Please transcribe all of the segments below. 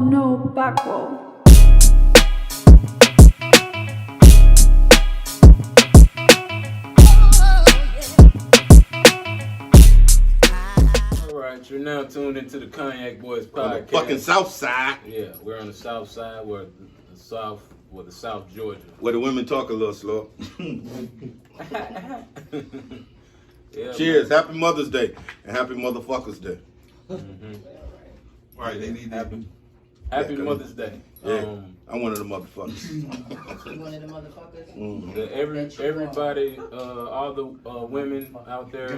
no, backward. Alright, you're now tuned into the Cognac Boyz podcast. On the fucking south side. Yeah, we're on the south side, we're the South Georgia. Where the women talk a little slow. Yeah, Cheers. Happy Mother's Day. And happy Motherfuckers Day. Mm-hmm. Right, they need Happy Yeah, Mother's Day. Yeah, I'm one of the motherfuckers. You one of the motherfuckers? Everybody, all the women out there,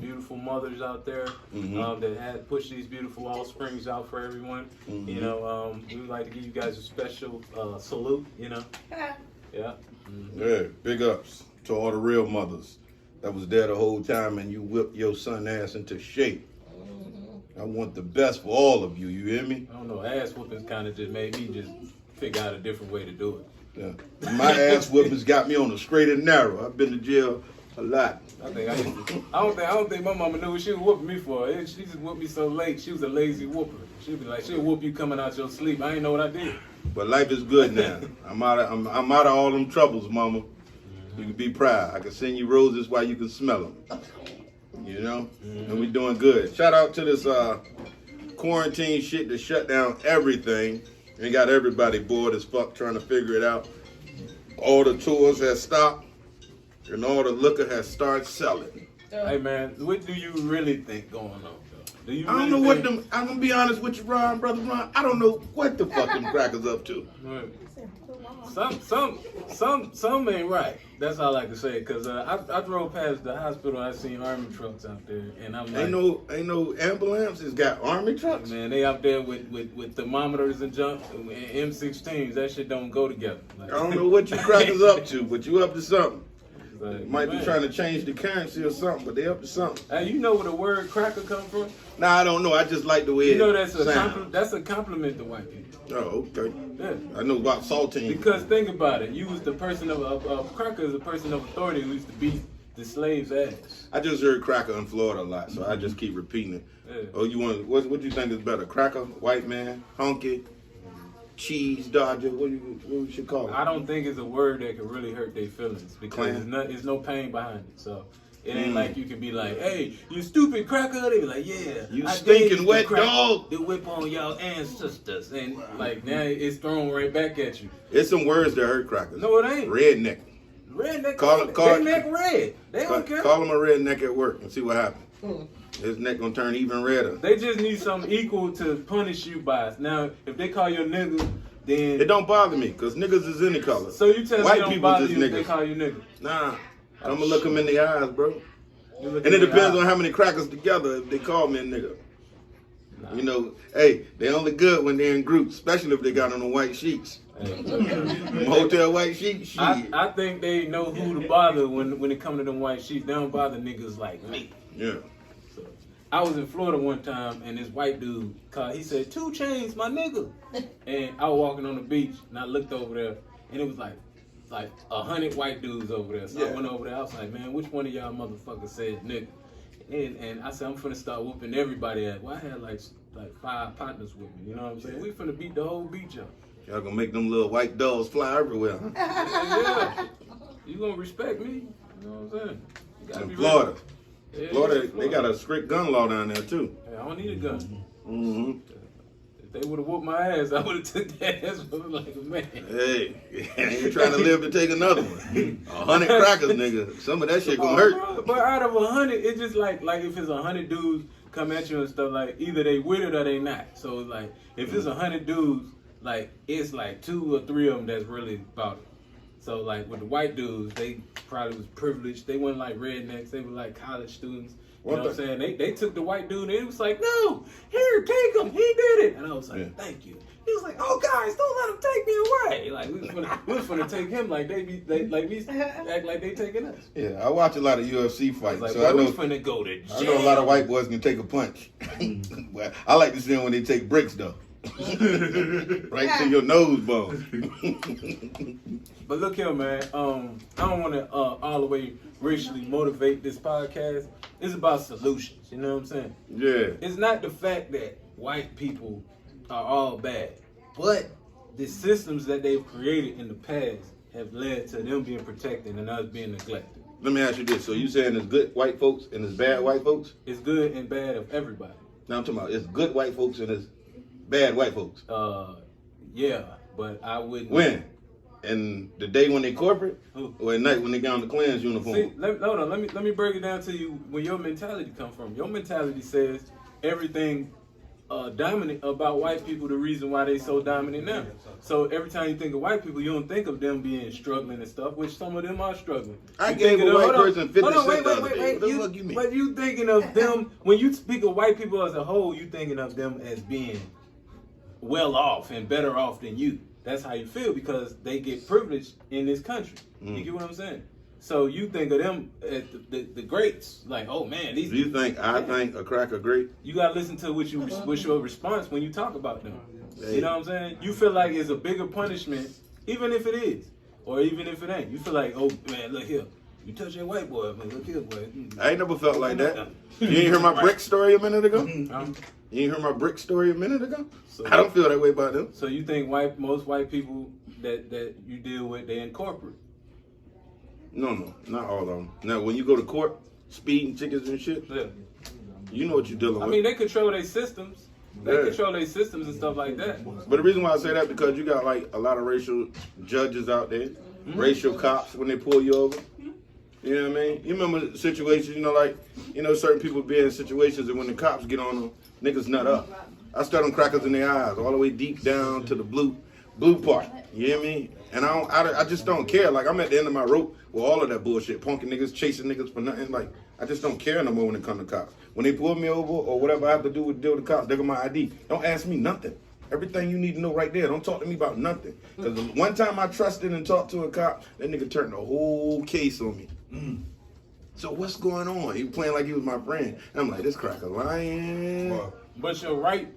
beautiful mothers out there that had pushed these beautiful offsprings out for everyone. You know, we would like to give you guys a special salute. You know, yeah. Yeah, big ups to all the real mothers that was there the whole time and you whipped your son ass into shape. I want the best for all of you. You hear me? I don't know. Ass whoopings kind of just made me just figure out a different way to do it. Yeah. My ass whoopings got me on the straight and narrow. I've been to jail a lot. I don't think my mama knew what she was whooping me for. She just whooped me so late. She was a lazy whooper. She'd be like, she'll whoop you coming out your sleep. I ain't know what I did. But life is good now. I'm out of all them troubles, mama. You can be proud. I can send you roses while you can smell them. You know? And we doing good. Shout out to this quarantine shit that shut down everything and got everybody bored as fuck trying to figure it out. All the tours have stopped and all the liquor has started selling. Hey man, what do you really think going on, though? Do you I don't really know what think... them. I'm gonna be honest with you, Ron, brother Ron. I don't know what the fuck them crackers up to. Some ain't right. That's all I can say. Cause I drove past the hospital. I seen army trucks out there, and I'm like, Ain't no ambulance. It's got army trucks. man, they out there with thermometers and jump and M16s. That shit don't go together. Like, I don't know what you crackers up to, but you up to something. like, Might be man. trying to change the currency or something, but they up to something. Hey, you know where the word cracker come from? Nah, I don't know. I just like the way You know it sounds. that's a compliment to white people. Oh, okay. Yeah. I know about saltine. Because think about it, you was the person of a cracker is a person of authority who used to beat the slaves' ass. I just heard cracker in Florida a lot, so I just keep repeating it. Yeah. Oh, you want what do you think is better? Cracker, white man, honky, cheese dodger? What you should call it? I don't think it's a word that can really hurt their feelings because there's no pain behind it. So it ain't like you can be like, hey, you stupid cracker. They be like, yeah, You I stinking did wet crack dog. the whip on y'all ancestors, and like now it's thrown right back at you. It's some words that hurt crackers. No, it ain't. Redneck. Redneck. Call They neck red. They don't care. Call him a redneck at work and see what happens. His neck gonna turn even redder. They just need something equal to punish you by. Now, if they call you a nigga, then It don't bother me, because niggas is any color. so you tell me White it don't people bother just you if they niggas. call you nigga. Nah, I'm gonna look them in the eyes, bro. You look And in it their depends eyes. on how many crackers together if they call me a nigga. Nah. You know, hey, they only good when they're in groups, especially if they got on the white sheets. Hey, Them hotel white sheets, shit. I think they know who to bother when it come to them white sheets. They don't bother niggas like me. Yeah. So, I was in Florida one time and this white dude called. He said, 2 Chainz, my nigga. And I was walking on the beach and I looked over there and it was like 100 white dudes over there. So I Yeah. went over there. I was like, man, which one of y'all motherfuckers said nigga? And I said, I'm finna start whooping everybody at. Well, I had like 5 partners with me. You know what I'm saying? We finna beat the whole beach up. Y'all gonna make them little white dogs fly everywhere. Yeah. You gonna respect me? You know what I'm saying? You gotta In be Florida. ready. Yeah, Florida, they got a strict gun law down there too. Hey, I don't need a gun. Mm-hmm. If they would have whooped my ass, I would have took that ass like a man. Hey, ain't trying to live to take another one. 100 crackers, nigga. Some of that shit gonna hurt. But out of 100, it's just like if it's 100 dudes come at you and stuff, like either they with it or they not. So it's like if it's 100 dudes, like it's like 2 or 3 of them that's really about it. So like with the white dudes, they probably was privileged. They weren't like rednecks. They were like college students. You know what I'm saying? They took the white dude and it was like, no, here, take him. He did it. And I was like, thank you. He was like, oh guys, don't let him take me away. Like we was finna take him like we act like they taking us. Yeah, I watch a lot of UFC fights, Like, so I know we finna go to jail. I know a lot of white boys can take a punch. Well, I like to see them when they take bricks though. Right to your nose bone. But look here, man. I don't want to all the way racially motivate this podcast. It's about solutions. You know what I'm saying? Yeah. It's not the fact that white people are all bad. But the systems that they've created in the past have led to them being protected and us being neglected. Let me ask you this. So you saying there's good white folks and there's bad white folks? It's good and bad of everybody. Now I'm talking about it's good white folks and it's bad white folks. Yeah, but I wouldn't. When? And the day when they corporate, Who? or at night when they got on the Klan's uniform? See, hold on. Let me break it down to you where your mentality come from. Your mentality says everything dominant about white people, the reason why they so dominant now. So every time you think of white people, you don't think of them being struggling and stuff, which some of them are struggling. I You gave thinking a of- white hold on, person 50 hold on, cents the other day. What the fuck you mean? But you thinking of them, when you speak of white people as a whole, you thinking of them as being well off and better off than you. That's how you feel because they get privileged in this country. You get what I'm saying? So you think of them as the greats, like, oh man, these. Do you think I think a cracker great? You gotta listen to what's your response when you talk about them. Hey. You know what I'm saying? You feel like it's a bigger punishment, even if it is, or even if it ain't. You feel like, oh man, look here, you touch that white boy, man, look here, boy. I ain't never felt like that. You ain't hear my brick story a minute ago? Um, You ain't hear my brick story a minute ago? So- I don't feel that way about them. So you think most white people that you deal with, they in corporate? No, not all of them. Now, when you go to court, speeding tickets and shit, Yeah. you know what you're dealing I with. mean, they control their systems. They Yeah. control their systems and stuff like that. But the reason why I say that because you got like a lot of racial judges out there, racial cops when they pull you over. You know what I mean? You remember situations, like, certain people be in situations and when the cops get on them, niggas nut up. I start them crackers in their eyes, all the way deep down to the blue part. You hear me? And I just don't care. Like, I'm at the end of my rope with all of that bullshit, punking niggas, chasing niggas for nothing. Like, I just don't care no more when it comes to cops. When they pull me over or whatever I have to do with deal with the cops, they got my ID. Don't ask me nothing. Everything you need to know right there. Don't talk to me about nothing. Because one time I trusted and talked to a cop, that nigga turned the whole case on me. So what's going on? He was playing like he was my friend. And I'm like, this cracker lying. But your right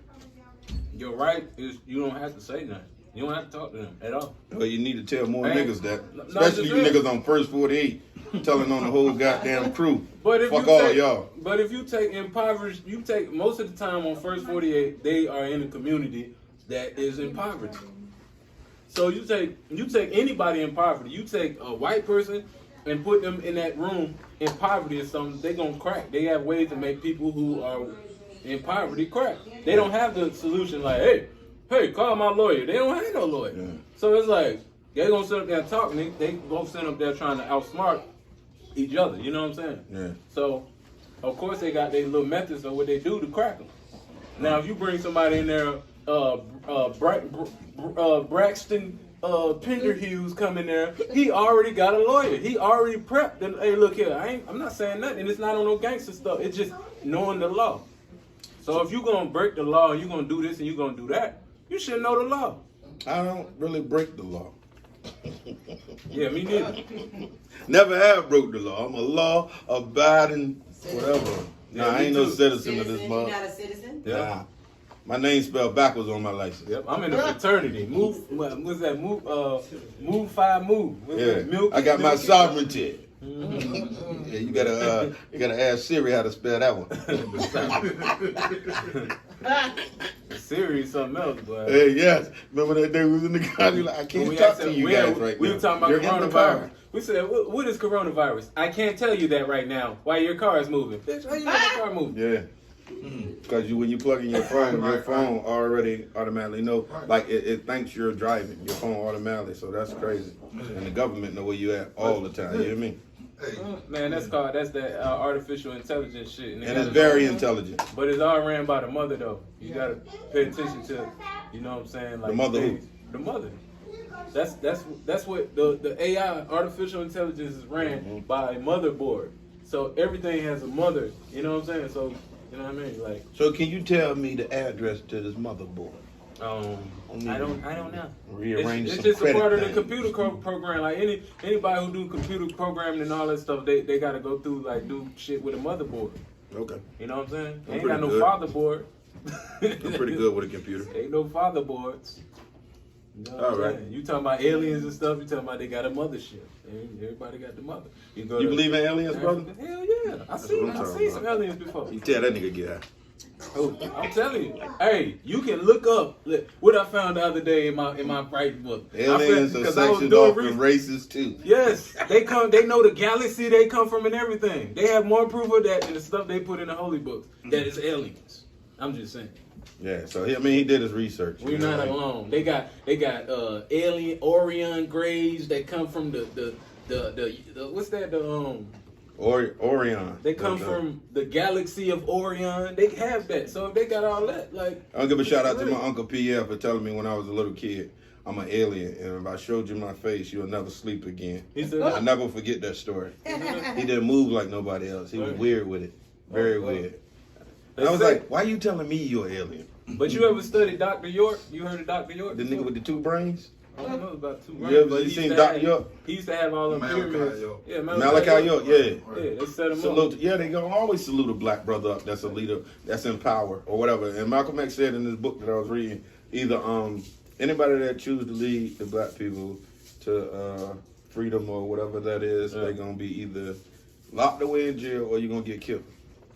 is you don't have to say nothing. You don't have to talk to them at all. Well, you need to tell more Man, niggas that. no, Especially you just niggas on First 48. Telling on the whole goddamn crew. But if Fuck you all take, y'all. But if you take impoverished, most of the time on First 48, they are in a community that is in poverty. So you take anybody in poverty, you take a white person and put them in that room in poverty or something, they gonna crack. They have ways to make people who are in poverty crack. They don't have the solution like, hey, call my lawyer. They don't have no lawyer. Yeah. So it's like, they're gonna sit up there and talk, and they both sit up there trying to outsmart each other. You know what I'm saying? Yeah. So, of course, they got their little methods of what they do to crack them. Now, if you bring somebody in there, Braxton Penderhughes come in there, he already got a lawyer. He already prepped. And hey, look here, I'm not saying nothing. It's not on no gangster stuff. It's just knowing the law. So if you're gonna break the law, you're gonna do this and you're gonna do that, you should know the law. I don't really break the law. Yeah, me neither. Never have broke the law. I'm a law-abiding whatever. Yeah, Nah, I me ain't no too. citizen of this You're mother. not a citizen? Nah. My name spelled backwards on my license. Yep, I'm in the fraternity. What's that? Move 5 move. What's Yeah, that? Milky, I got my milky. sovereignty. Yeah, you gotta ask Siri how to spell that one. Siri is something else, boy. Hey, yes. Remember that day we was in the car? Like, I can't talk to you guys right we now. were talking about You're in the coronavirus. car. We said, what is coronavirus? I can't tell you that right now. Why your car is moving? Bitch, how you know your car moving? Yeah. Because when you plug in your phone, your phone already automatically know. Like it thinks you're driving. Your phone automatically. So that's crazy. And the government know where you at all the time. You hear me? Man, that's that artificial intelligence shit. And it's very intelligent. But it's all ran by the mother, though. You gotta pay attention to, you know what I'm saying? Like The mother who? things. The mother. That's what the AI, artificial intelligence, is ran by a motherboard. So everything has a mother. You know what I'm saying? So you know what I mean? Like, So can you tell me the address to this motherboard? I don't know. Rearrange It's some just a credit part of the things. computer program. Like anybody who do computer programming and all that stuff, they got to go through do shit with a motherboard. Okay. You know what I'm saying? I'm Ain't got pretty no good. fatherboard. I'm pretty good with a computer. Ain't no fatherboards. You know what I'm All right. saying? You talking about aliens and stuff? You talking about they got a mothership? Everybody got the mother. You You believe in aliens, brother? Hell yeah! I what I'm seen talking some about. aliens before. You tell that nigga get out. Oh, I'm telling you. Hey, you can look up what I found the other day in my writing book. Aliens are sectioned off and races too. Yes, they come. They know the galaxy they come from and everything. They have more proof of that than the stuff they put in the holy books. That is aliens. I'm just saying. Yeah, so I mean, he did his research. We're not alone. They got alien Orion graves that come from the what's that Orion. They come from the galaxy of Orion. They have that. So if they got all that, like, I'll give a shout out to my Uncle PF for telling me when I was a little kid, I'm an alien, and if I showed you my face, you'll never sleep again. I'll never forget that story. He didn't move like nobody else. He was weird with it. Very weird. And I was like, why are you telling me you're an alien? But you ever studied Dr. York? You heard of Dr. York? The nigga with the 2 brains? I don't know about 2 brains. You ever seen Dr. York? He used to have all them pyramids. Yeah, Malachi York, yeah. Yeah, they set him up. Yeah, they gonna always salute a black brother up that's a leader, that's in power or whatever. And Malcolm X said in this book that I was reading, either anybody that choose to lead the black people to freedom or whatever that is, they're gonna be either locked away in jail or you're gonna get killed.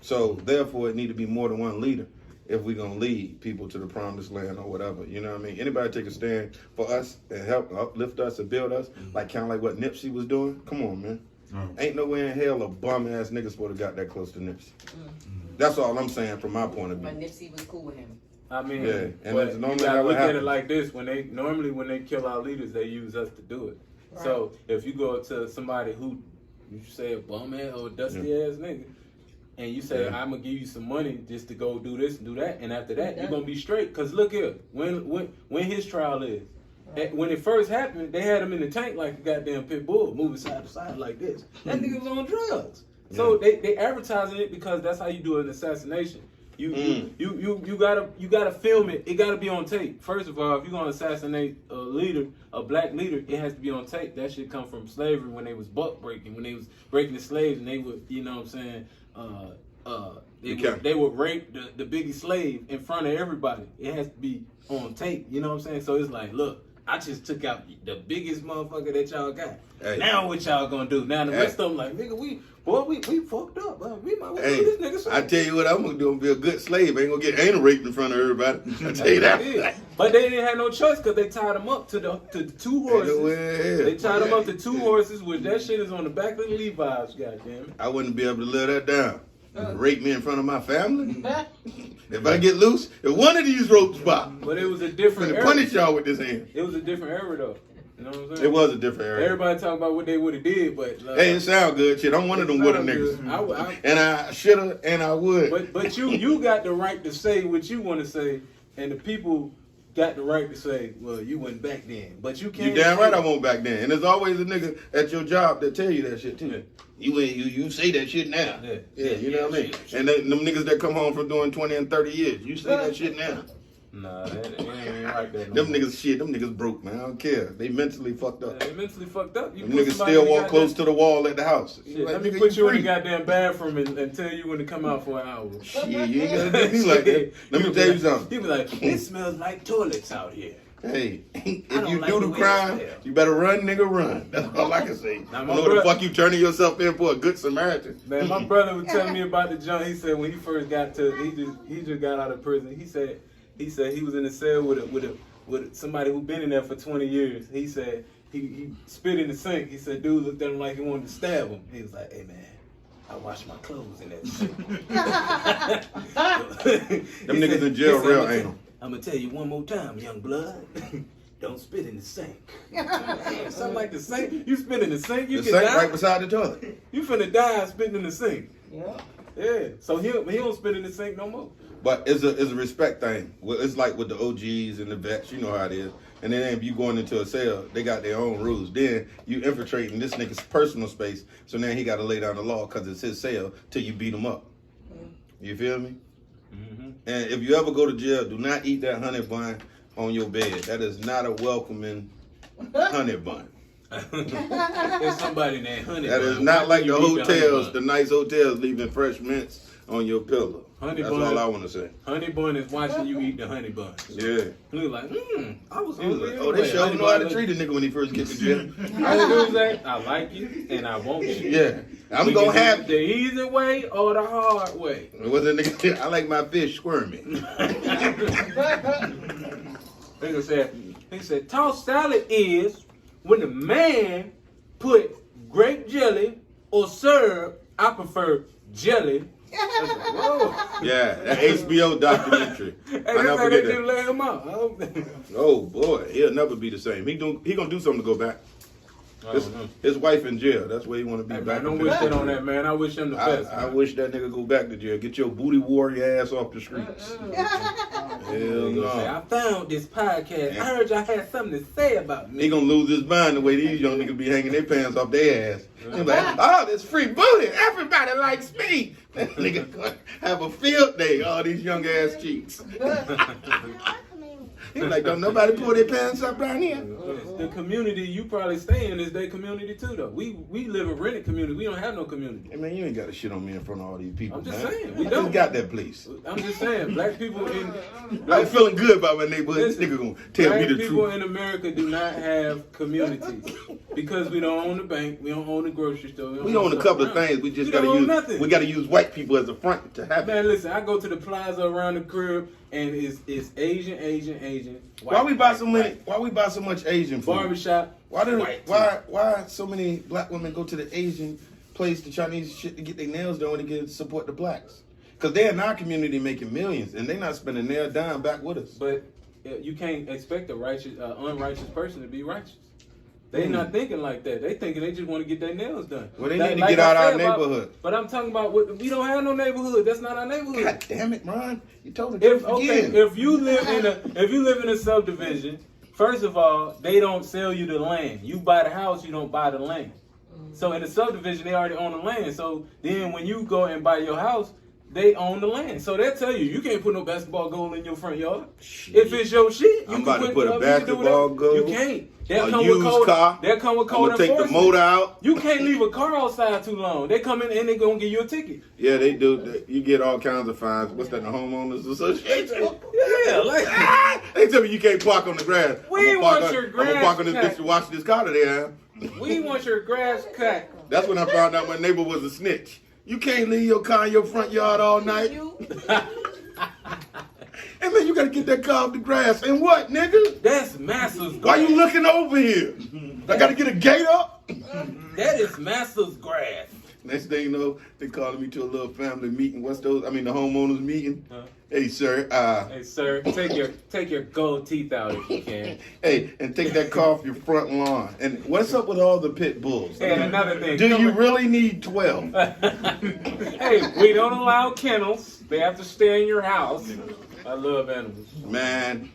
So therefore, it need to be more than one leader if we're gonna lead people to the promised land or whatever. You know what I mean? Anybody take a stand for us and help uplift us and build us, like kind of like what Nipsey was doing. Come on, man. Ain't no way in hell a bum ass nigga supposed to got that close to Nipsey. That's all I'm saying from my point of view. But Nipsey was cool with him. I mean, yeah, and but it's you normally gotta how it look at it happens. like this: when they kill our leaders, they use us to do it. Right. So if you go to somebody who you say a bum ass or a dusty ass nigga, and you say, I'm gonna give you some money just to go do this and do that, and after that, you're gonna be straight. Cause look here, when his trial is, when it first happened, they had him in the tank like a goddamn pit bull, moving side to side like this. That nigga was on drugs. So they advertising it because that's how you do an assassination. You gotta film it. It gotta be on tape. First of all, if you're gonna assassinate a leader, a black leader, it has to be on tape. That shit come from slavery when they was buck breaking, when they was breaking the slaves, and they would, you know what I'm saying. They would rape the biggest slave in front of everybody. It has to be on tape. You know what I'm saying? So it's like, look, I just took out the biggest motherfucker that y'all got. Hey. Now what y'all gonna do? Now the rest of them like, nigga, we fucked up. We might well do this nigga. I tell you what I'm gonna do. I'm gonna be a good slave. I ain't gonna get anal raped in front of everybody. I tell you that. But they didn't have no choice because they tied them up to 2 horses. They tied them up to 2 horses, which that shit is on the back of the Levi's. Goddamn it. I wouldn't be able to let that down. Rape me in front of my family. If I get loose, if one of these ropes pop, but it was a different era. Punish y'all with this hand. It was a different era though. You know what I'm saying? It was a different era. Everybody talking about what they would have did, but hey, it sound good, shit. I'm one of them woulda niggas. And I shoulda and I would. But you got the right to say what you want to say, and the people got the right to say, well, you went back then. But you can't. You damn right I won't back then. And there's always a nigga at your job that tell you that shit too. Yeah. You say that shit now. Yeah, you know what I mean? And them niggas that come home from doing 20 and 30 years, you say that shit now. Nah, that ain't like that. Them niggas broke, man. I don't care. They mentally fucked up. Yeah, they mentally fucked up. Them niggas still walk close to the wall at the house. Shit, let me put you in the goddamn bathroom and tell you when to come out for an hour. Shit, you ain't gotta do me like that. Let me tell you something. He be like, it smells like toilets out here. Hey, if you do the crime, you better run, nigga, run. That's all I can say. I know what the fuck you turning yourself in for a good Samaritan. Man, my brother was telling me about the junk. He said when he first got he just got out of prison. He said he was in a cell with somebody who been in there for 20 years. He said he spit in the sink. He said dude looked at him like he wanted to stab him. He was like, hey man, I wash my clothes in that shit. Them niggas in jail real anal. I'm gonna tell you one more time, young blood. Don't spit in the sink. Something like the sink. You spit in the sink, you can die. The sink right beside the toilet. You finna die spitting in the sink. Yeah. So he don't spit in the sink no more. But it's a respect thing. It's like with the OGs and the vets, you know how it is. And then if you going into a cell, they got their own rules. Then you infiltrating this nigga's personal space. So now he got to lay down the law because it's his cell till you beat him up. You feel me? Mm-hmm. And if you ever go to jail, do not eat that honey bun on your bed. That is not a welcoming honey bun. There's somebody in that honey that bun. Is not like the hotels, the nice hotels leaving fresh mints on your pillow. That's all I want to say. Honey bun is watching you eat the honey bun. Yeah. He was like, I was He was hungry. like, oh, they sure know how to treat a nigga when he first gets to jail. All you do is say, I like you and I want you. Yeah. I'm going to have the easy way or the hard way. What's that nigga? I like my fish squirmy. He said, tossed salad is when the man put grape jelly or syrup. I prefer jelly. Yeah, that HBO documentary. Hey, I never how forget they just that. let him out. Oh boy, he'll never be the same. He gonna do something to go back. His wife in jail. That's where he want to be Hey, back. man, don't wish that on that man. I wish him the best. I wish that nigga go back to jail. Get your booty warrior ass off the streets. Hell no. I found this podcast. I heard y'all had something to say about me. He gonna lose his mind the way these young niggas be hanging their pants off their ass. He like, oh, this free booty. Everybody likes me. That nigga gonna have a field day. All these young ass cheeks. He like, don't nobody pull their pants up down here. The community you probably stay in is their community too, though. We live a rented community. We don't have no community. Hey man, you ain't got to shit on me in front of all these people. I'm just man. saying, we I don't. just got that place. I'm just saying, black people in I'm feeling good about my neighborhood. This nigga gonna tell me the black people truth. in America do not have communities because we don't own the bank, we don't own the grocery store. We own a couple of things. We just gotta use. Nothing. We gotta use white people as a front to have it. Man, listen, I go to the plaza around the crib and it's Asian. White, Why we buy so many? white. Why we buy so much Asian food? Barbershop? Why so many black women go to the Asian place, the Chinese shit, to get their nails done when they get support the blacks? Because they're in our community making millions and they're not spending their dime back with us. But you can't expect a unrighteous person to be righteous. They not thinking like that. They thinking they just want to get their nails done. Well, they need to get out our neighborhood. But I'm talking about we don't have no neighborhood. That's not our neighborhood. God damn it, Ron! You told me to again. If you live in a subdivision, first of all, they don't sell you the land. You buy the house, you don't buy the land. So in the subdivision, they already own the land. So then when you go and buy your house, they own the land. So they'll tell you can't put no basketball goal in your front yard. Shit. If it's your shit, you I'm can about to put a you basketball goal. You can't. They'll A come used with code. car. They'll come with I'm code gonna take the enforcement. motor out. You can't leave a car outside too long. They come in and they gonna give you a ticket. Yeah, they do. You get all kinds of fines. What's that? The homeowners association. Yeah, like They tell me you can't park on the grass. We want your I'm gonna park on this grass bitch to watch this car today. we want your grass cut. That's when I found out my neighbor was a snitch. You can't leave your car in your front yard all night. And then you gotta get that car off the grass. And what, nigga? That's Master's grass. Why you looking over here? I gotta get a gate up? That is Master's grass. Next thing you know, they calling me to a little family meeting. What's those? I mean, the homeowners meeting. Hey, sir. Hey, sir, take your gold teeth out if you can. Hey, and take that car off your front lawn. And what's up with all the pit bulls? And another thing. Do you really need 12? Hey, we don't allow kennels. They have to stay in your house. I love animals. Man,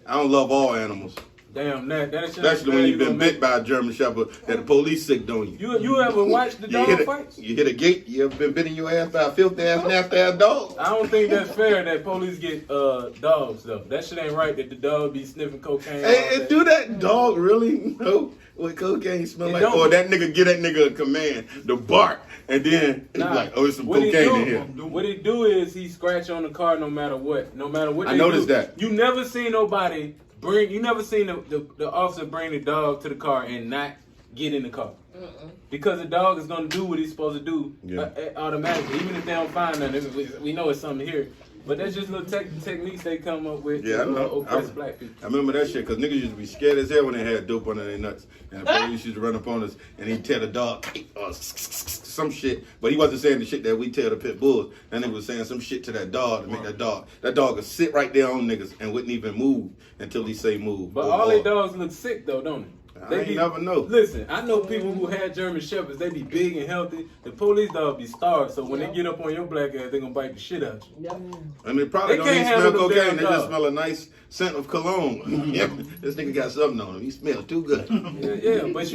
I don't love all animals. Damn, that shit. Especially when you've been bit by a German Shepherd that the police sicked on you. You ever watched the dog fights? You hit a gate, you ever been bitten your ass by a filthy ass, nasty ass dog? I don't think that's fair that police get dogs though. That shit ain't right that the dog be sniffing cocaine. Hey, do that dog really know what cocaine smell like? Or that nigga get that nigga a command to bark, and then he's like, oh, it's some cocaine in here. What he do is he scratch on the car no matter what. No matter what. I noticed that. You never seen nobody you never seen the officer bring the dog to the car and not get in the car. Because the dog is going to do what he's supposed to do automatically. Even if they don't find nothing, we know it's something here. But that's just little techniques they come up with Yeah, I know. oppress black people. I remember that shit, because niggas used to be scared as hell when they had dope under their nuts. And the police used to run up on us, and he'd tell the dog, some shit. But he wasn't saying the shit that we tell the pit bulls. That nigga was saying some shit to that dog to make that dog would sit right there on niggas and wouldn't even move until he say move. But all their dogs look sick, though, don't they? I never know. Listen, I know people who had German Shepherds. They be big and healthy. The police dog be starved, so when they get up on your black ass, they gonna bite the shit out you. And they probably don't even smell cocaine. They just smell a nice scent of cologne. Yeah, this nigga got something on him. He smells too good. Yeah, but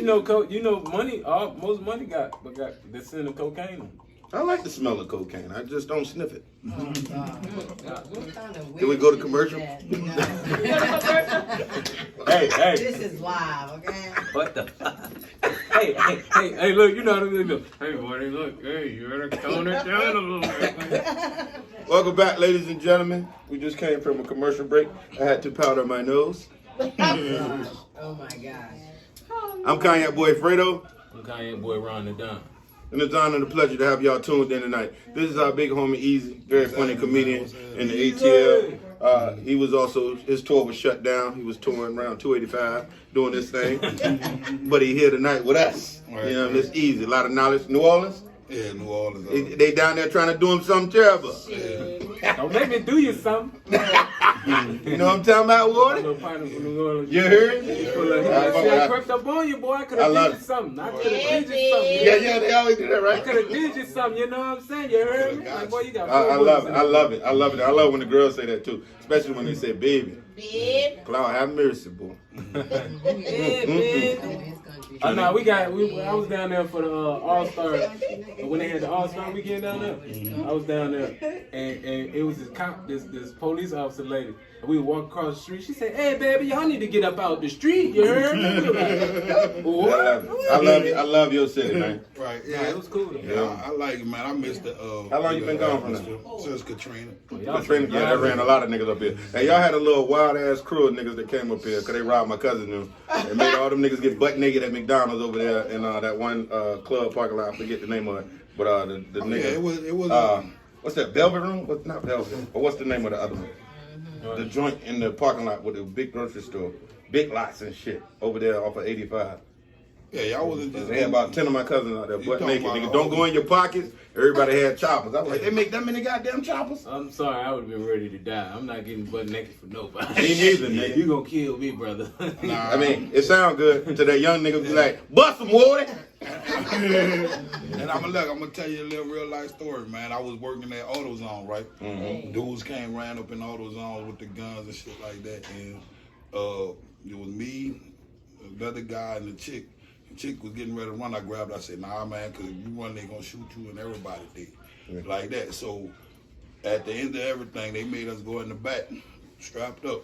money. Most money got the scent of cocaine on. I like the smell of cocaine. I just don't sniff it. Oh, God. What kind of Can we go to commercial? Hey. Hey. This is live, okay? What the fuck? hey, look, you know what I mean? Look. Hey, boy, look, hey, you better tone it down a little bit. Welcome back, ladies and gentlemen. We just came from a commercial break. I had to powder my nose. Oh my gosh. I'm Cognac Boy Fredo. I'm Cognac Boy Ron the Don. And it's an honor and a pleasure to have y'all tuned in tonight. This is our big homie Easy, very funny comedian in the ATL. He was also, his tour was shut down. He was touring around 285 doing this thing. But he here tonight with us. Right. You know, it's Easy. A lot of knowledge. New Orleans? Yeah, New Orleans. They down there trying to do him something terrible. Don't make me do you something. You know what I'm talking about, Wardy? Little partner from New Orleans. You heard? I crept up on you, boy. I could have did you something. I could have did you something. Yeah, they always do that, I right? could have did you something. You know what I'm saying? You heard me? Like, boy, you got I love it. I love it. I love it. I love when the girls say that too, especially when they say baby. Babe. Cloud, have mercy, boy. I was down there for the All-Star. When they had the All-Star weekend down there, I was down there, and it was this cop, this police officer lady. And we walked across the street. She said, "Hey, baby, y'all need to get up out the street. You heard me?" Like, what? I love your city, man. Right. Yeah, it was cool. Yeah, I like it, man. I missed the. How long you been gone from there? Since Katrina. Katrina, yeah, that ran a lot of niggas up here. Hey, y'all had a little wild ass crew of niggas that came up here because they robbed my cousin them. They made all them niggas get butt naked at McDonald's over there in that one club parking lot. I forget the name of it, but the nigga. Yeah, it was. What's that? Velvet Room? What's not Velvet? But what's the name of the other one? The joint in the parking lot with the big grocery store, big lots and shit over there off of 85. Yeah, y'all wasn't just. They had about 10 of my cousins out there, You butt talking naked. about Nigga, a don't whole- go in your pockets. Everybody had choppers. I was like, they make that many goddamn choppers? I'm sorry, I would have been ready to die. I'm not getting butt naked for nobody. Me neither, nigga. You gonna kill me, brother. Nah, I mean, it sound good to that young nigga be like, bust him, Wardy. and I'm gonna tell you a little real life story, man. I was working at AutoZone, right? Mm-hmm. Dudes ran up in AutoZone with the guns and shit like that, and it was me, another guy, and the chick. The chick was getting ready to run. I grabbed her. I said, "Nah, man, because you run, they gonna shoot you and everybody did, like that." So at the end of everything, they made us go in the back, strapped up.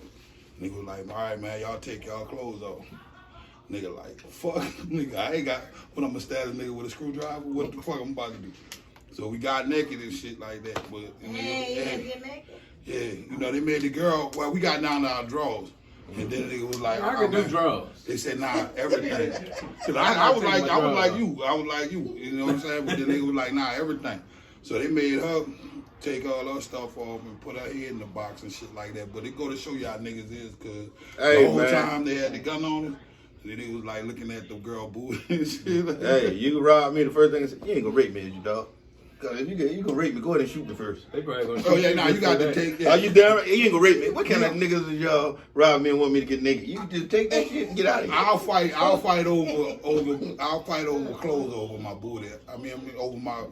Nigga was like, "All right, man, y'all take y'all clothes off." Nigga like, fuck, nigga, I ain't got, when I'm gonna stab a nigga with a screwdriver, what the fuck I'm about to do? So we got naked and shit like that. But yeah, you know, they made the girl, well, we got down to our drawers. And then the nigga was like, I can do draws. They said, nah, everything. Cause I was like you, you know what I'm saying? But the nigga was like, nah, everything. So they made her take all her stuff off and put her head in the box and shit like that. But it go to show y'all niggas is, cause the whole time they had the gun on us. And they was like looking at the girl booty and shit. Hey, you robbed me, the first thing I said, you ain't gonna rape me, is you, dog? Cause if you gonna rape me, go ahead and shoot me first. They probably gonna Oh yeah, nah, you got to take that. Are you damn right? You ain't gonna rape me. What kind of niggas is y'all rob me and want me to get naked? You just take that shit and get out of here. I'll fight over clothes over my booty. I mean over my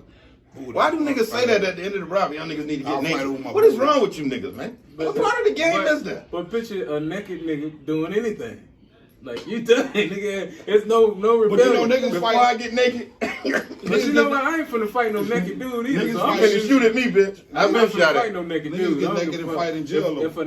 booty. Why do niggas say that at the end of the robbery? Y'all niggas need to get I'll fight over naked. my What is booty. wrong with you niggas, man? What part of the game is that? But picture a naked nigga doing anything. Like, you done, nigga. It's no rebellion. But you know niggas Before fight. I get naked, But you know what? I ain't finna fight no naked dude either. Niggas So I'm fight finna shoot at me, bitch. I'm I've not been finna shot fight at. no naked Niggas dude. get I don't naked give a and fuck. fight in jail, If a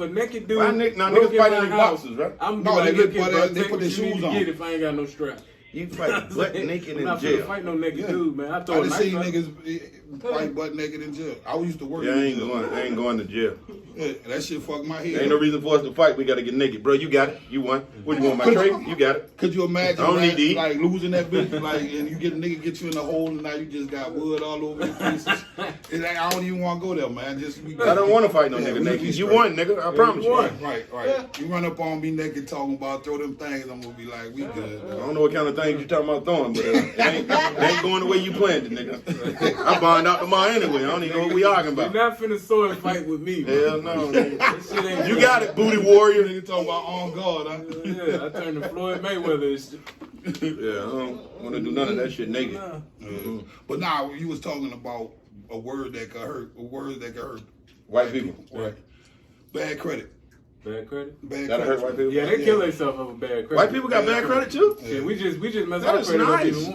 naked dude, Why niggas broke fight my in their house, boxes, right? I'm No, gonna they be like, get- look, but bro, they take put what their you need shoes to on. get if I ain't got no strap. You fight butt naked I'm in not jail. finna fight no naked Yeah. dude, man. I I throw a done knife seen up. niggas fight butt naked in jail. I used to work Yeah, in jail. I ain't going to jail. Yeah, that shit fucked my head. Ain't no reason for us to fight. We gotta get naked, bro. You got it. You won. What you want, my trait? You got it. Could you imagine I don't need to eat. like losing that bitch, like, and you get a nigga get you in a hole, and now you just got wood all over your face? It's like, I don't even want to go there, man. Just we I don't want to fight no Yeah, nigga we naked. be You straight. won, nigga. I promise you you. won. Right. You run up on me naked talking about throw them things, I'm gonna be like, we good. I don't know what kind of things you talking about throwing, but it ain't going the way you planned it, nigga. I'm buying out tomorrow anyway. I don't even know what we arguing You're about. not finna sword fight with me, bro. Hell no, nigga. That shit ain't You got it, booty warrior. Nigga talking about on guard, huh? Yeah, I turned to Floyd Mayweather. Yeah, I don't want to do none of that shit naked. Nah. But now you was talking about a word that could hurt, White people. Right. Bad credit. Bad credit? Bad That'll hurt credit. white people. Yeah, they kill themselves over bad credit. White people got bad credit too. Yeah, we just mess That our is credit up nice. even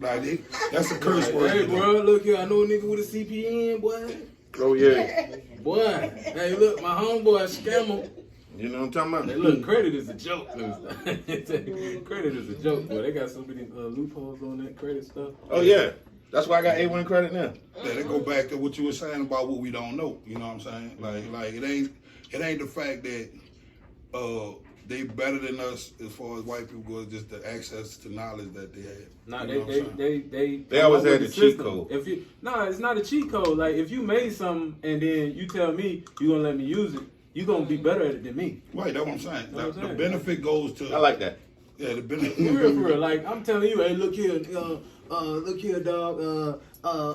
more. Like, that's a curse word. Hey, bro, look here. I know a nigga with a CPN, boy. Oh yeah. Boy, hey, look, my homeboy scammer. You know what I'm talking about? Hey, look, credit is a joke. Credit is a joke, boy. They got so many loopholes on that credit stuff. Oh yeah, that's why I got A1 credit now. Yeah, they go back to what you were saying about what we don't know. You know what I'm saying? Like it ain't the fact that they better than us as far as white people go. It's just the access to knowledge that they had. Nah, they always had the cheat code. It's not a cheat code. Like if you made something and then you tell me you gonna let me use it, you gonna be better at it than me. Right, that's what I'm saying. That's what I'm saying. The benefit goes to. I like that. Yeah, the benefit. For real. Like I'm telling you, hey, look here, dog. I'm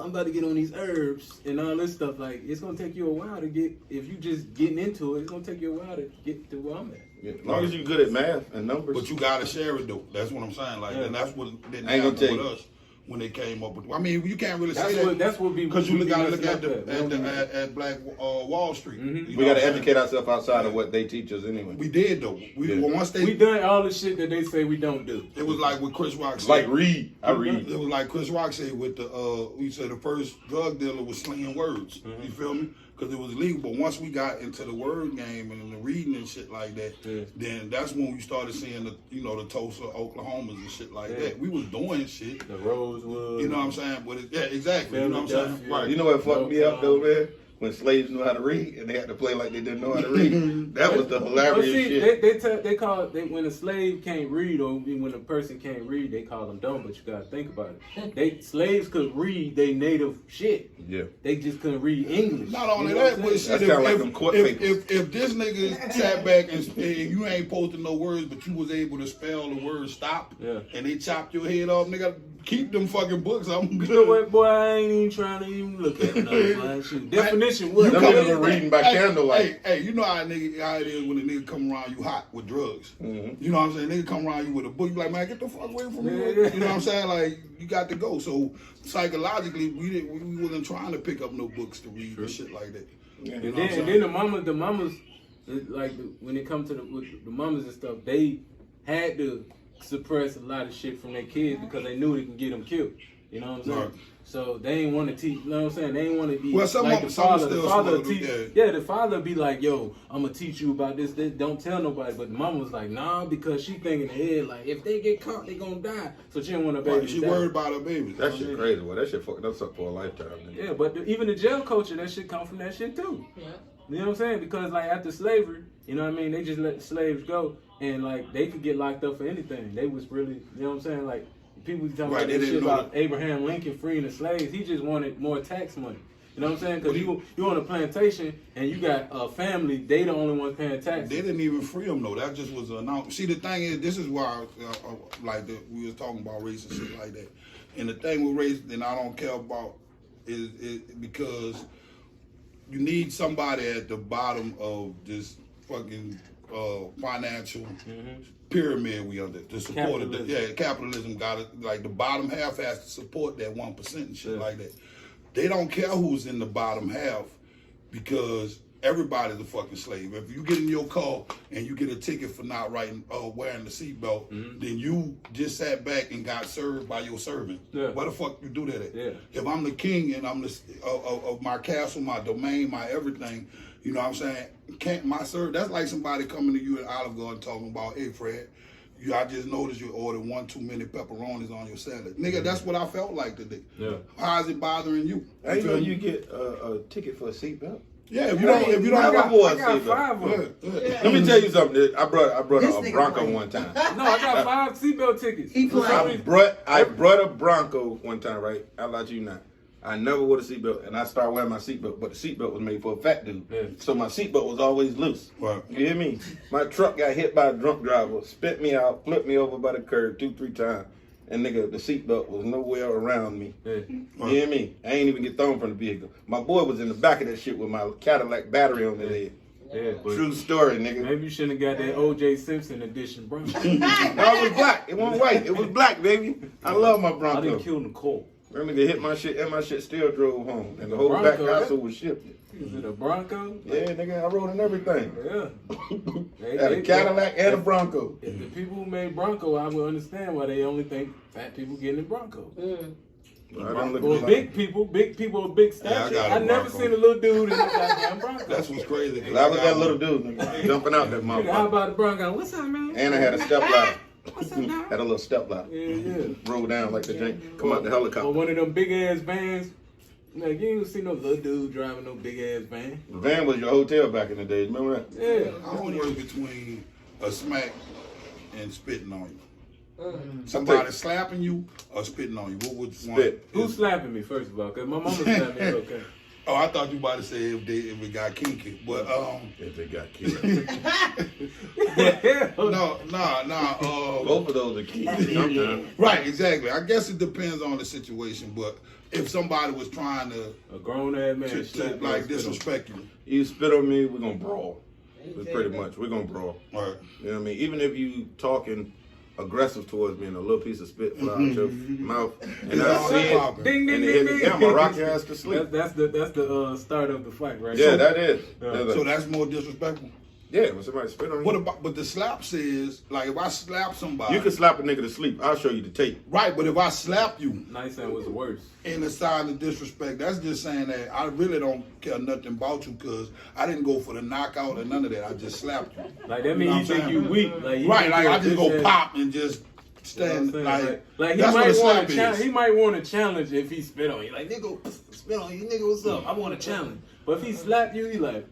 about to get on these herbs and all this stuff. Like it's gonna take you a while to get. If you just getting into it, it's gonna take you a while to get to where I'm at. Yeah, as long as you're good at math and numbers. But you gotta share it though. That's what I'm saying. Like, and that's what didn't I ain't gonna happen tell with you. us when they came up with. I mean, you can't really That's say what- that. that's what because you gotta look at at at Black Wall Street. Mm-hmm. You We know got to what I'm educate saying? ourselves outside of what they teach us anyway. We did though. Once they. We done all the shit that they say we don't do. It was like what Chris Rock said. Like read. I read. It was like Chris Rock said with the we said the first drug dealer was slinging words. Mm-hmm. You feel me? Because it was legal. But once we got into the word game and the reading and shit like that, then that's when we started seeing the the Tulsa, Oklahomas and shit like that. We was doing shit. The Rosewood. You know what I'm saying? But exactly. You know what I'm saying? Right. You know what fucked me up though, man? When slaves knew how to read and they had to play like they didn't know how to read. That was the hilarious shit. They call it when a slave can't read or when a person can't read, they call them dumb. But you gotta think about it. Slaves could read their native shit. Yeah. They just couldn't read English. Not only that, but shit, if this nigga sat back and you ain't posting no words, but you was able to spell the word stop, and they chopped your head off, nigga, keep them fucking books. I'm good. You know what, boy? I ain't even trying to even look at it. Definition what? Them niggas are reading by candlelight. Hey, you know how it is when a nigga come around you hot with drugs. Mm-hmm. You know what I'm saying? Nigga come around you with a book, you like, man, get the fuck away from me. You know what I'm saying? Like, you got to go. So psychologically, we wasn't trying to pick up no books to read and shit like that. Yeah. You And know then the mamas, like when it comes to the mamas and stuff, they had to suppress a lot of shit from their kids because they knew they can get them killed. You know what I'm saying? Right. So they ain't want to teach. You know what I'm saying? They ain't want to be Well, some like the father. still The father smuggle, teach. yeah. Yeah, the father be like, "Yo, I'm gonna teach you about this. Don't tell nobody." But the mama was like, "Nah," because she thinking in her head like, if they get caught, they gonna die. So she didn't want to baby. Right, she worried about her babies. That shit crazy. Well, that shit fucking us up for a lifetime. Nigga. Yeah, but even the jail culture, that shit come from that shit too. Yeah. You know what I'm saying? Because like after slavery, you know what I mean, they just let the slaves go and like they could get locked up for anything. They was really, you know what I'm saying? Like people be talking Right, about they this shit didn't know about Abraham Lincoln freeing the slaves. He just wanted more tax money. You know what I'm saying? Because you on a plantation and you got a family, they the only ones paying taxes. They didn't even free them though. That just was announced. See, the thing is, this is why, we was talking about race and shit like that. And the thing with race, and I don't care about, is because you need somebody at the bottom of this fucking financial pyramid we under to support it. Yeah, capitalism got it. Like the bottom half has to support that 1% and shit like that. They don't care who's in the bottom half because everybody's a fucking slave. If you get in your car and you get a ticket for not wearing the seatbelt, then you just sat back and got served by your servant. Yeah. Why the fuck you do that at? Yeah. If I'm the king and I'm the of my castle, my domain, my everything, you know what I'm saying? Can't my serve? That's like somebody coming to you at Olive Garden talking about, hey Fred, I just noticed you ordered 1 too many pepperonis on your salad. Nigga, that's what I felt like today. Yeah. How is it bothering you? Hey, you get a ticket for a seatbelt. Yeah, if you don't I got got 5 of them. Let me tell you something. I brought a nigga Bronco playing. one time. No, I got 5 seatbelt tickets. He playing. I brought a Bronco one time, right? I'll let you know. I never wore a seatbelt, and I started wearing my seatbelt, but the seatbelt was made for a fat dude. Yeah. So my seatbelt was always loose. Right. You hear me? My truck got hit by a drunk driver, spit me out, flipped me over by the curb 2-3 times, and nigga, the seatbelt was nowhere around me. Yeah. You hear me? I ain't even get thrown from the vehicle. My boy was in the back of that shit with my Cadillac battery on his head. Yeah, but True story, nigga. maybe you shouldn't have got that O.J. Simpson edition, bro. No, it was black. It wasn't white. It was black, baby. I love my I Bronco. didn't kill Nicole. That nigga hit my shit, and my shit still drove home. And the whole back Bronco, console was shipped. Is it a Bronco? Yeah, nigga, I rode in everything. Yeah. Had a Cadillac and a Bronco. If the people who made Bronco, I would understand why they only think fat people getting in Bronco. I don't look Well, at big people of big stature. got a I never Bronco. seen a little dude in a goddamn Bronco. That's what's crazy. 'cause I was that little dude jumping out that Nigga, how motherfucker. about the Bronco? What's up, man? And I had a step ladder. What's up, dog? Had a little step ladder. Yeah. Roll down like the jank. Come out the Or helicopter. one of them big ass vans. Like, you ain't see no little dude driving no big ass van. The van was your hotel back in the day. Remember that? Yeah. I don't work between a smack and spitting on you. Mm. Somebody slapping you or spitting on you. Which one? Spit. Who's slapping me, first of all? Because my mama slapped me, okay. Oh, I thought you about to say if it got kinky, but If they got killed. no. Both of those are key. Sometimes. Right, exactly. I guess it depends on the situation, but if somebody was trying to, A grown ass man to slapped me. like spit on me. disrespect you, You spit on me, we're gonna brawl. That's pretty much. We're gonna brawl. right? You know what I mean? Even if you talking aggressive towards me and a little piece of spit fly out your mouth and I see it Ding, ding, and ding, it hit ding. me, yeah, I'm gonna rock your ass to sleep. That's the start of the fight, right? Yeah, that is. So that's more disrespectful. Yeah, when somebody spit on What you. about? But the slap says, like, if I slap somebody, You can slap a nigga to sleep. I'll show you the tape. right? But if I slap you Nice and was worse. in the sign of disrespect, that's just saying that I really don't care nothing about you because I didn't go for the knockout or none of that. I just slapped you. Like, that You know means you what think I'm you saying? weak. Like, you Right? think Like you're I just a go bitch ass- pop and just You know stand. what I'm saying? Like he that's what a might slap want to is. he might want to challenge if he spit on you. Like, nigga, spit on you, nigga, what's up? I want to challenge. But if he slap you, he like,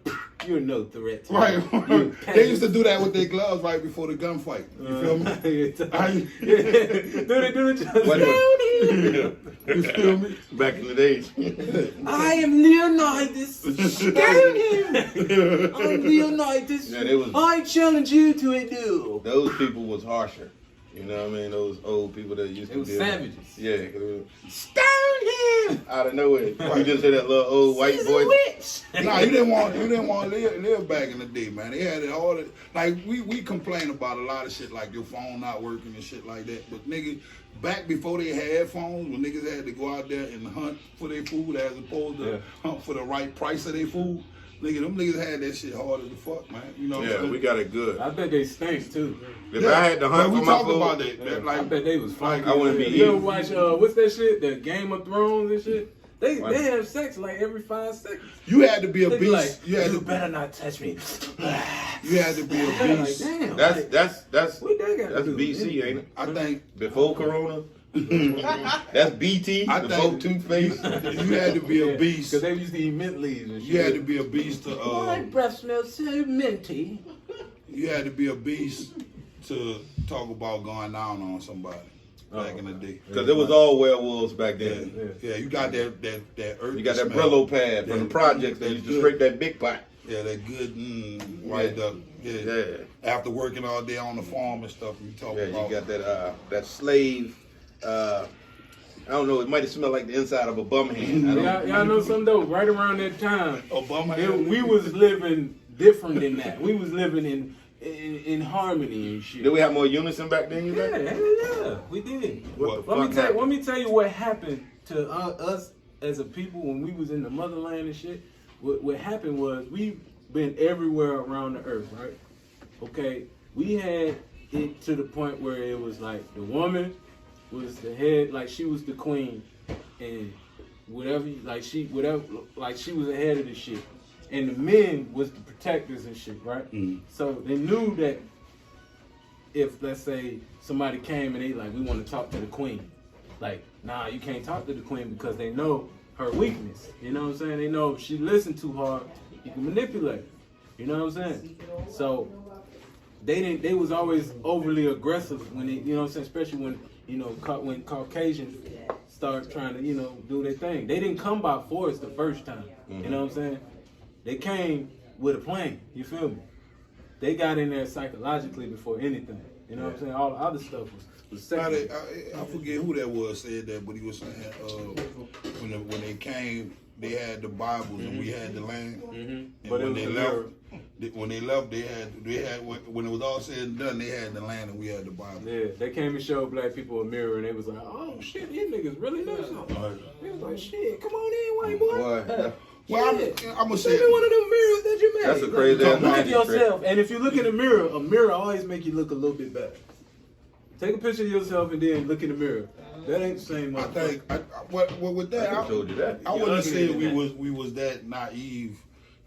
you're no threat to me. Right. You They used to do that with their gloves right before the gunfight. You feel me? Do Wait a You feel me? Back in the days. I am Leonidas. Stone him. I'm Leonidas. Yeah, they was- I challenge you to a duel. Those people was harsher. You know what I mean? Those old people that used They to was be savages. Yeah, 'cause it was Stone him. out of nowhere. You just hear that little old white He's voice. a witch. Nah, you didn't want to live back in the day, man. They had it all. Like we complain about a lot of shit, like your phone not working and shit like that. But nigga, back before they had phones, when niggas had to go out there and hunt for their food as opposed to hunt for the right price of their food, nigga, them niggas had that shit hard as the fuck, man. You know what I'm Yeah, saying? we got it good. I bet they stink too. If I had to hunt but we for my talk food, about that. Yeah, Like, I bet they was fine. I wouldn't be You ever eating. watch what's that shit? The Game of Thrones and shit. They What? have sex like every 5 seconds. you had to be a They be beast. like, you had you to. better not touch me. You had to be a Like, beast. damn. That's What that got to that's do with BC, anything? ain't it? I think Before Corona. That's BT. I Before think- Toothpaste. you had to be a beast. Because they used to eat mint leaves and shit. You had to be a beast to. My breath smells so minty. You had to be a beast to talk about going down on somebody back in the day. Because it was all werewolves back Yeah, then. yeah. You got that earth. You got that smell. Brillo pad from the projects that that used to good- scrape that big pot. Yeah, that good right up. Yeah. Yeah. After working all day on the farm and stuff, you talk Yeah, you about. got that slave. I don't know. It might have smelled like the inside of a bum hand. I don't Y'all know something though? Right around that time, Obama. we was living different than that. We was living in harmony and shit. Did we have more unison back then? You Yeah, think? hell yeah, we did. What the Let fuck me happened? tell you what happened to us as a people when we was in the motherland and shit. What happened was we been everywhere around the earth, right? Okay, we had it to the point where it was like the woman was the head, like she was the queen, and she was the head of the shit, and the men was the protectors and shit, right? Mhm. So they knew that if, let's say, somebody came and they like, we want to talk to the queen, like, nah, you can't talk to the queen because they know her weakness. You know what I'm saying? They know if she listened too hard, you can manipulate her. You know what I'm saying? So they was always overly aggressive when they, you know what I'm saying, especially when, you know, when Caucasians start trying to, you know, do their thing. They didn't come by force the first time. You know what I'm saying? They came with a plan. You feel me? They got in there psychologically before anything. You know what I'm saying? All the other stuff was Now, second. I forget who that was said that, but he was saying when they came, they had the Bibles and we had the land. And But it when was they a left, mirror. when they left, they had when it was all said and done, they had the land and we had the Bible. Yeah, they came and showed black people a mirror, and they was like, "Oh shit, these niggas really know something." They was like, "Shit, come on in, white boy." Boy, Well, I'm gonna say Show me one of them mirrors that you made. That's a crazy ass Look at magic yourself, and if you look in the mirror, a mirror always make you look a little bit better. Take a picture of yourself and then look in the mirror. That ain't the same. I think with that, I told you that. I You're wouldn't ugly say than we was that naive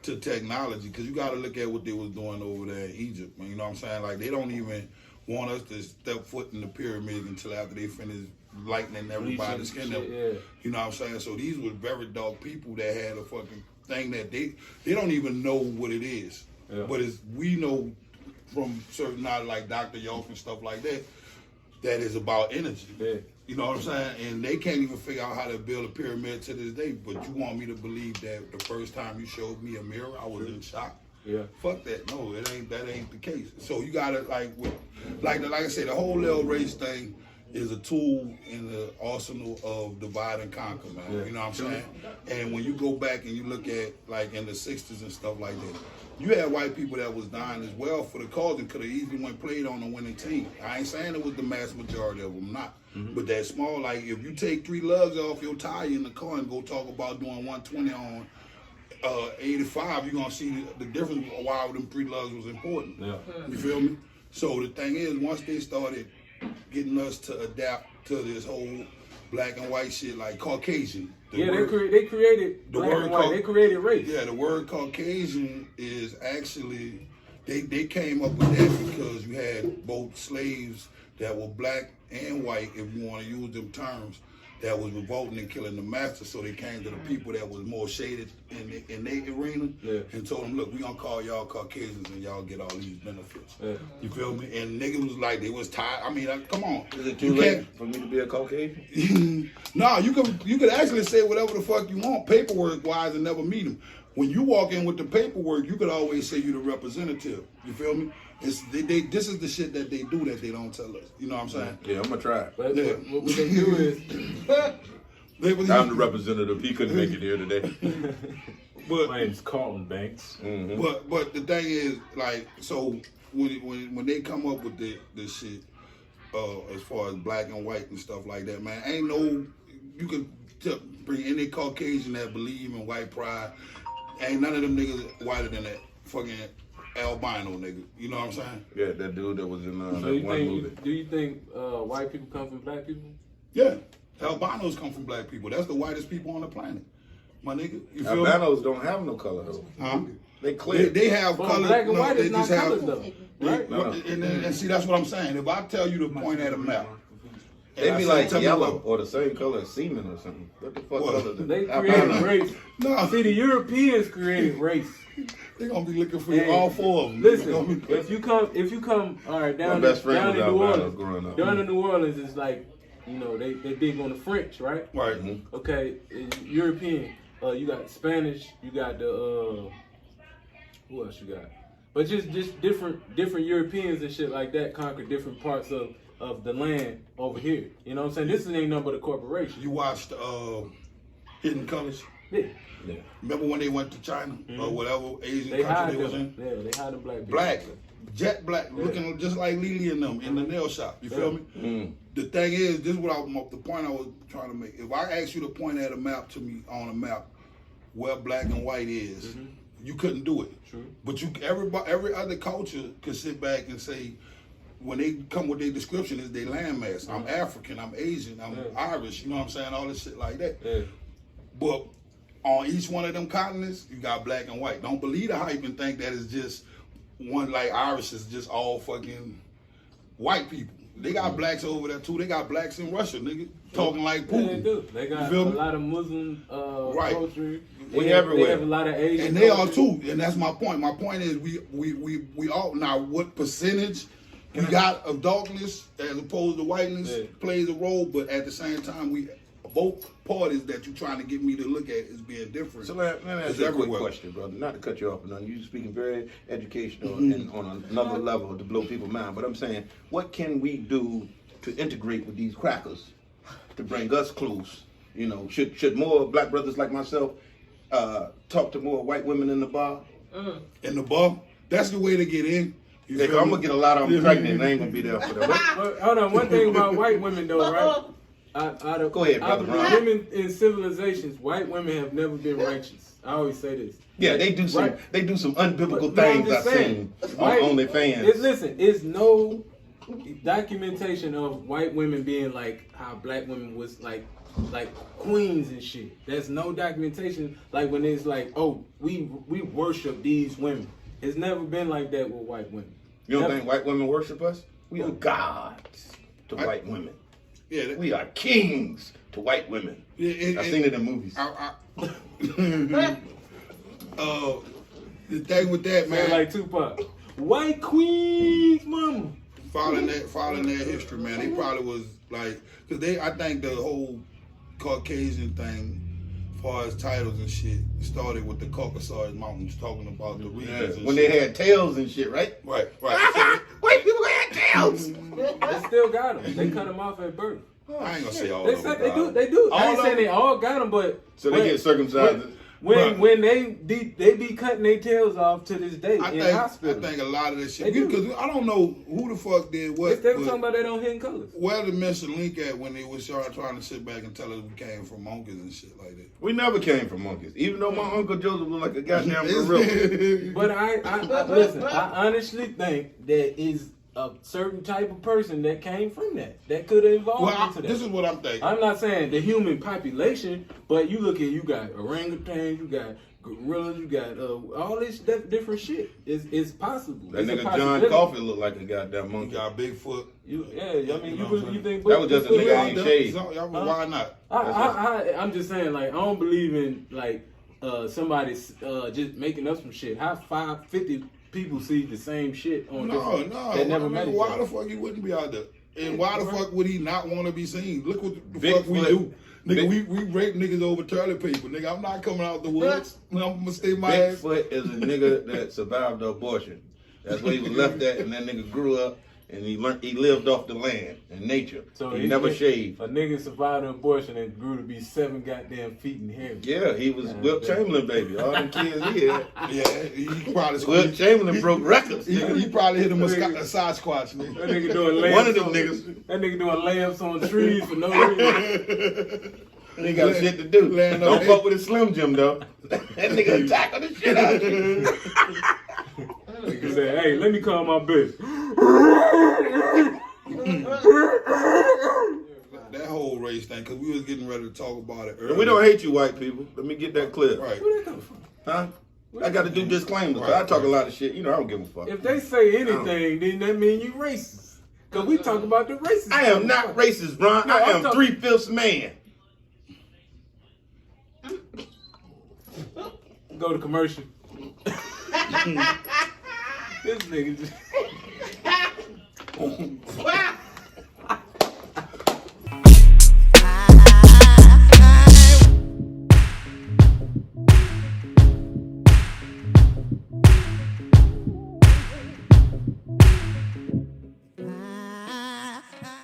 to technology, because you got to look at what they was doing over there in Egypt. You know what I'm saying? Like, they don't even want us to step foot in the pyramids until after they finish lightening everybody's skin up. Yeah. You know what I'm saying? So these were very dark people that had a fucking thing that they don't even know what it is. Yeah. But we know from certain knowledge, like Dr. Yoff and stuff like that, that is about energy. Yeah. You know what I'm saying? And they can't even figure out how to build a pyramid to this day. But you want me to believe that the first time you showed me a mirror, I was in shock? Yeah. Fuck that. No, that ain't the case. So you gotta like I said, the whole little race thing is a tool in the arsenal of divide and conquer, man. Yeah. You know what I'm saying? And when you go back and you look at like in the 60s and stuff like that, you had white people that was dying as well for the cause and could have easily went played on the winning team. I ain't saying it was the mass majority of them, not. But that small, like if you take 3 lugs off your tire in the car and go talk about doing 120 on 85, you're gonna see the difference why them 3 lugs was important. Yeah. You feel me? So the thing is, once they started getting us to adapt to this whole black and white shit, like Caucasian. They created the black word and white. They created race. Yeah, the word Caucasian is actually they came up with that because you had both slaves that were black and white, if you want to use them terms, that was revolting and killing the master. So they came to the people that was more shaded in their arena and told them, look, we gonna call y'all Caucasians and y'all get all these benefits. Yeah. You feel me? And niggas was like, they was tired. I mean, come on. Is it too late for me to be a Caucasian? No, you could actually say whatever the fuck you want, paperwork wise, and never meet them. When you walk in with the paperwork, you could always say you're the representative. You feel me? This is the shit that they do that they don't tell us. You know what I'm saying? Yeah, I'm gonna try it. But what they do is I'm the representative. He couldn't make it here today. my name's Carlton Banks. Mm-hmm. But the thing is, like, so when they come up with this shit, as far as black and white and stuff like that, man, ain't no, you can bring any Caucasian that believe in white pride. Ain't none of them niggas whiter than that fucking albino nigga. You know what I'm saying? Yeah, that dude that was in So that one movie. do you think white people come from black people? Yeah. Albinos come from black people. That's the whitest people on the planet. My nigga. You feel Albinos me? don't have no color though. Huh? They clear. They have color. Black and white they is not just have colors though. Right? No. And see, that's what I'm saying. If I tell you to point at a map, They be say, like tell me yellow what- or the same color as semen or something. What the fuck What? color is it? They created Albino. race. No. See, the Europeans created race. They're gonna be looking for Hey, all 4 of them. Listen, if you come, all right, My down best friend in was New albino Orleans. growing up. Down in New Orleans, it's like, you know, they big on the French, right? Right. Mm-hmm. Okay, European. You got Spanish. You got the who else you got? But just different Europeans and shit like that conquered different parts of the land over here. You know what I'm saying? This ain't nothing but a corporation. You watched Hidden Colors? Yeah. Yeah. Remember when they went to China or whatever Asian They hide country they was them. in? Yeah, they hide them black people. Black, jet black, looking just like Lily and them in the nail shop. You feel me? Mm. The thing is, this is what the point I was trying to make. If I asked you to point at a map to me on a map where black and white is, you couldn't do it. True. But every other culture could sit back and say, when they come with their description, is they landmass. I'm African, I'm Asian, I'm Irish. You know what I'm saying? All this shit like that. Yeah. But on each one of them continents, you got black and white. Don't believe the hype and think that it's just one, like Irish is just all fucking white people. They got blacks over there too. They got blacks in Russia, nigga, talking like Putin. Yeah, they do. They got a feel me? lot of Muslim Right. culture. We They everywhere. have a lot of Asian And they are culture. too, and that's my point. My point is we all, now what percentage we got of darkness as opposed to whiteness plays a role, but at the same time both parties that you're trying to get me to look at is being different. So let me ask It's you a quick everywhere. question, brother. Not to cut you off, but you're speaking very educational and on another level to blow people's mind. But I'm saying, what can we do to integrate with these crackers to bring us close? You know, should more black brothers like myself talk to more white women in the bar? In the bar, that's the way to get in. You Yeah, feel I'm me? gonna get a lot of them pregnant and I ain't gonna be there for them. But hold on, one thing about white women though, right? Go ahead, brother. Ron. Women in civilizations, white women have never been righteous. I always say this. Yeah, they do some unbiblical But, no, I'm things just I've saying, seen white- on OnlyFans. Listen, it's no documentation of white women being like how black women was like queens and shit. There's no documentation like when it's like, oh, we worship these women. It's never been like that with white women. You don't Never. think white women worship us? We are gods to white women. Yeah, We are kings to white women. I've seen it in movies. The thing with that, man, Man, like Tupac. White queens, mama. following that history, man, they probably was like, cause I think the whole Caucasian thing, as far as titles and shit, started with the Caucasus Mountains, talking about the regions. And When shit. they had tails and shit, right? Right. White people had tails. They still got them. They cut them off at birth. I ain't gonna say all They of said them. they do. I All ain't of saying them? they all got them, but So they get circumcised. when they be cutting their tails off to this day in I hospitals. think a lot of this They shit, do. because I don't know who the fuck did what. They were but talking about they don't hit in colors. where the Mr. Link at when they was trying to sit back and tell us we came from monkeys and shit like that. We never came from monkeys, even though my Uncle Joseph looked like a goddamn gorilla. But I listen. I honestly think there is a certain type of person that came from that could have evolved into that. This is what I'm thinking. I'm not saying the human population, but you look at you got orangutans, you got gorillas, you got all this different shit. It's possible. That It's a nigga John possibility. Coffey looked like a goddamn You monkey. got Bigfoot. You think That was just a Bigfoot- nigga ain't shaved. Why not? I'm just saying, like, I don't believe in like somebody just making up some shit. How 50 people see the same shit on No. that never met each Why other? the fuck he wouldn't be out there? And why the fuck would he not want to be seen? Look what the Bigfoot. fuck we do. Nigga, we rape niggas over toilet paper. Nigga, I'm not coming out the woods. I'm gonna stay my ass. Bigfoot is a nigga that survived the abortion. That's where he was left at, and that nigga grew up and he lived off the land and nature. So he never shaved. A nigga survived an abortion and grew to be 7 goddamn feet in hair. Yeah, he was Wilt Chamberlain, baby. All them kids he had. Yeah, he probably Wilt Chamberlain broke records. he probably hit him a Sasquatch, nigga. That nigga doing layups. One of them on, niggas. That nigga doing layups on trees for no reason. He got shit to do. Land Don't on fuck with his Slim Jim though. That nigga tackle the shit out of you. Nigga said, "Hey, let me call my bitch." That whole race thing, because we was getting ready to talk about it earlier. And we don't hate you white people. Let me get that clear. Right. Where that come from? Huh? I got to do disclaimers. Right, I talk a right. lot of shit. You know, I don't give a fuck. If they say anything, then that mean you racist. Cause we talk about the racist. I am not racist, Ron. No, I I'm am talking- 3/5 man. Go to commercial. This nigga just. Wow.